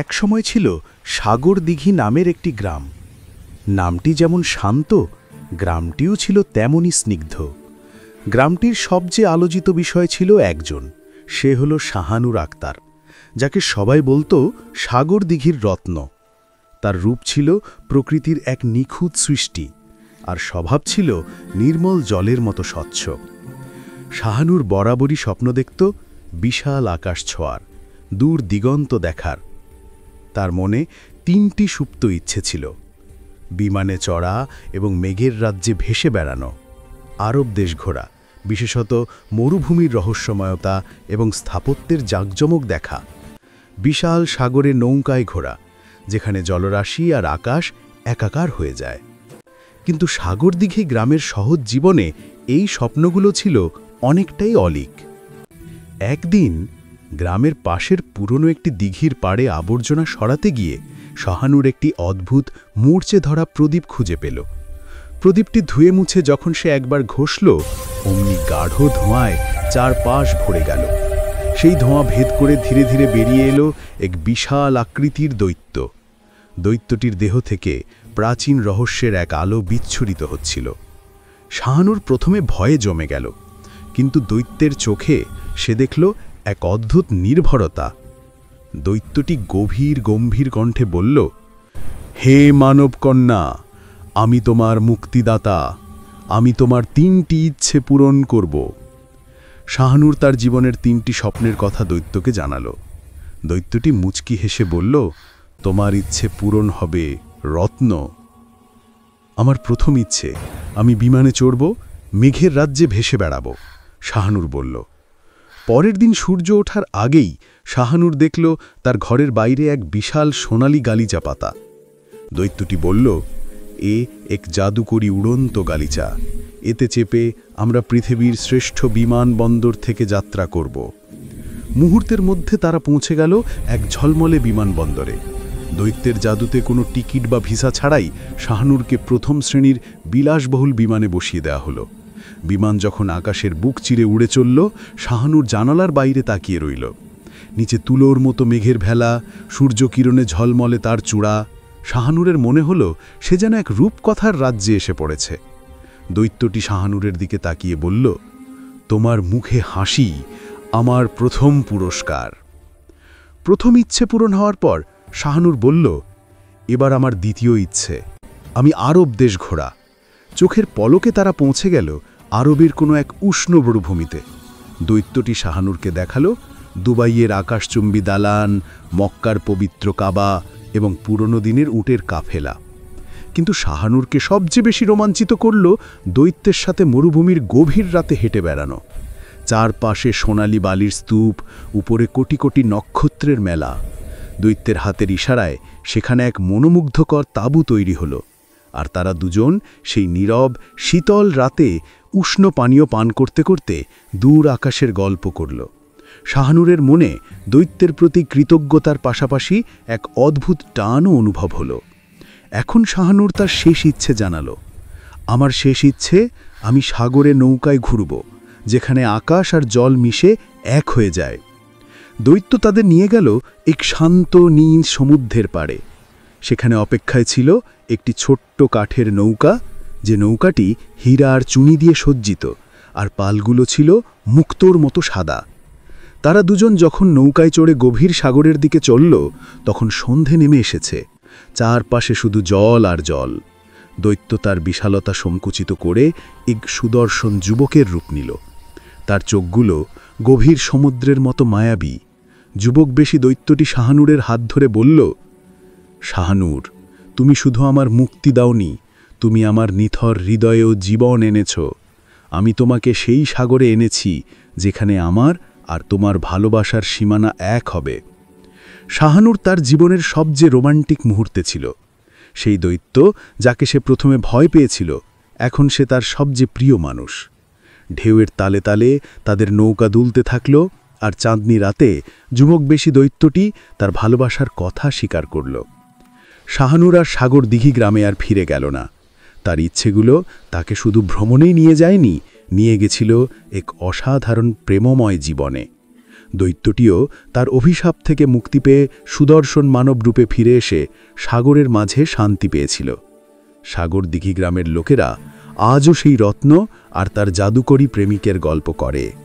এক সময় ছিল সাগরদিঘি নামের একটি গ্রাম। নামটি যেমন শান্ত, গ্রামটিও ছিল তেমনই স্নিগ্ধ। গ্রামটির সবচেয়ে আলোচিত বিষয় ছিল একজন, সে হল শাহানুর আক্তার, যাকে সবাই বলতো সাগরদিঘির রত্ন। তার রূপ ছিল প্রকৃতির এক নিখুঁত সৃষ্টি, আর স্বভাব ছিল নির্মল জলের মতো স্বচ্ছ। শাহানুর বরাবরই স্বপ্ন দেখত বিশাল আকাশ ছোঁয়ার, দূর দিগন্ত দেখার। তার মনে ৩টি সুপ্ত ইচ্ছে ছিল: বিমানে চড়া এবং মেঘের রাজ্যে ভেসে বেড়ানো, আরব দেশ ঘোরা, বিশেষত মরুভূমির রহস্যময়তা এবং স্থাপত্যের জাঁকজমক দেখা, বিশাল সাগরে নৌকায় ঘোরা, যেখানে জলরাশি আর আকাশ একাকার হয়ে যায়। কিন্তু সাগরদিঘি গ্রামের সহজ জীবনে এই স্বপ্নগুলো ছিল অনেকটাই অলীক। একদিন গ্রামের পাশের পুরনো একটি দিঘির পাড়ে আবর্জনা সরাতে গিয়ে শাহানুর একটি অদ্ভুত মূর্ছে ধরা প্রদীপ খুঁজে পেল। প্রদীপটি ধুয়ে মুছে যখন সে একবার ঘষল, অমনি গাঢ় ধোঁয়ায় চারপাশ ভরে গেল। সেই ধোঁয়া ভেদ করে ধীরে ধীরে বেরিয়ে এলো এক বিশাল আকৃতির দৈত্য। দৈত্যটির দেহ থেকে প্রাচীন রহস্যের এক আলো বিচ্ছুরিত হচ্ছিল। শাহানুর প্রথমে ভয়ে জমে গেল, কিন্তু দৈত্যের চোখে সে দেখল এক অদ্ভুত নির্ভরতা। দৈত্যটি গভীর গম্ভীর কণ্ঠে বলল, হে মানব কন্যা, আমি তোমার মুক্তিদাতা, আমি তোমার ৩টি ইচ্ছে পূরণ করব। শাহানুর তার জীবনের ৩টি স্বপ্নের কথা দৈত্যকে জানাল। দৈত্যটি মুচকি হেসে বলল, তোমার ইচ্ছে পূরণ হবে রত্ন। আমার প্রথম ইচ্ছে, আমি বিমানে চড়ব, মেঘের রাজ্যে ভেসে বেড়াব, শাহানুর বলল। পরের দিন সূর্য ওঠার আগেই শাহানুর দেখল তার ঘরের বাইরে এক বিশাল সোনালি গালিচা পাতা। দৈত্যটি বলল, এক জাদুকরী উড়ন্ত গালিচা, এতে চেপে আমরা পৃথিবীর শ্রেষ্ঠ বিমানবন্দর থেকে যাত্রা করব। মুহূর্তের মধ্যে তারা পৌঁছে গেল এক ঝলমলে বিমানবন্দরে। দৈত্যের জাদুতে কোনো টিকিট বা ভিসা ছাড়াই শাহানুরকে প্রথম শ্রেণীর বিলাসবহুল বিমানে বসিয়ে দেওয়া হলো। বিমান যখন আকাশের বুক চিরে উড়ে চলল, শাহানুর জানালার বাইরে তাকিয়ে রইল। নিচে তুলোর মতো মেঘের ভেলা, সূর্যকিরণে ঝলমলে তার চূড়া। শাহানুরের মনে হলো সে যেন এক রূপকথার রাজ্যে এসে পড়েছে। দৈত্যটি শাহানুরের দিকে তাকিয়ে বলল, তোমার মুখে হাসি আমার প্রথম পুরস্কার। প্রথম ইচ্ছে পূরণ হওয়ার পর শাহানুর বলল, এবার আমার দ্বিতীয় ইচ্ছে, আমি আরব দেশ ঘোরা। চোখের পলকে তারা পৌঁছে গেল আরবের কোনো এক উষ্ণ মরুভূমিতে। দৈত্যটি শাহানুরকে দেখালো দুবাইয়ের আকাশচুম্বী দালান, মক্কার পবিত্র কাবা এবং পুরনো দিনের উটের কাফেলা। কিন্তু শাহানুরকে সবচেয়ে বেশি রোমাঞ্চিত করল দৈত্যের সাথে মরুভূমির গভীর রাতে হেঁটে বেড়ানো। চারপাশে সোনালি বালির স্তূপ, উপরে কোটি কোটি নক্ষত্রের মেলা। দৈত্যের হাতের ইশারায় সেখানে এক মনোমুগ্ধকর তাঁবু তৈরি হলো, আর তারা দুজন সেই নীরব শীতল রাতে উষ্ণ পানীয় পান করতে করতে দূর আকাশের গল্প করল। শাহানুরের মনে দৈত্যের প্রতি কৃতজ্ঞতার পাশাপাশি এক অদ্ভুত টানও অনুভব হলো। এখন শাহানুর তার শেষ ইচ্ছে জানাল, আমার শেষ ইচ্ছে, আমি সাগরে নৌকায় ঘুরব, যেখানে আকাশ আর জল মিশে এক হয়ে যায়। দৈত্য তাদের নিয়ে গেল এক শান্ত নীল সমুদ্রের পাড়ে। সেখানে অপেক্ষায় ছিল একটি ছোট্ট কাঠের নৌকা, যে নৌকাটি হীরা আর চুনি দিয়ে সজ্জিত, আর পালগুলো ছিল মুক্তোর মতো সাদা। তারা দুজন যখন নৌকায় চড়ে গভীর সাগরের দিকে চলল, তখন সন্ধে নেমে এসেছে। চারপাশে শুধু জল আর জল। দৈত্য তার বিশালতা সংকুচিত করে এক সুদর্শন যুবকের রূপ নিল। তার চোখগুলো গভীর সমুদ্রের মতো মায়াবী। যুবকবেশী দৈত্যটি শাহানুরের হাত ধরে বলল, শাহানুর, তুমি শুধু আমার মুক্তি দাওনি, তুমি আমার নিথর হৃদয়েও জীবন এনেছ। আমি তোমাকে সেই সাগরে এনেছি যেখানে আমার আর তোমার ভালোবাসার সীমানা এক হবে। শাহানুর তার জীবনের সবচেয়ে রোমান্টিক মুহূর্তে ছিল। সেই দৈত্য যাকে সে প্রথমে ভয় পেয়েছিল, এখন সে তার সবচেয়ে প্রিয় মানুষ। ঢেউয়ের তালে তালে তাদের নৌকা দুলতে থাকল, আর চাঁদনি রাতে যুবকবেশী দৈত্যটি তার ভালোবাসার কথা স্বীকার করল। শাহানুর আর সাগরদিঘি গ্রামে আর ফিরে গেল না। তার ইচ্ছেগুলো তাকে শুধু ভ্রমণেই নিয়ে যায়নি, নিয়ে গেছিল এক অসাধারণ প্রেমময় জীবনে। দৈত্যটিও তার অভিশাপ থেকে মুক্তি পেয়ে সুদর্শন মানব রূপে ফিরে এসে সাগরের মাঝে শান্তি পেয়েছিল। সাগরদিঘি গ্রামের লোকেরা আজও সেই রত্ন আর তার জাদুকরী প্রেমিকের গল্প করে।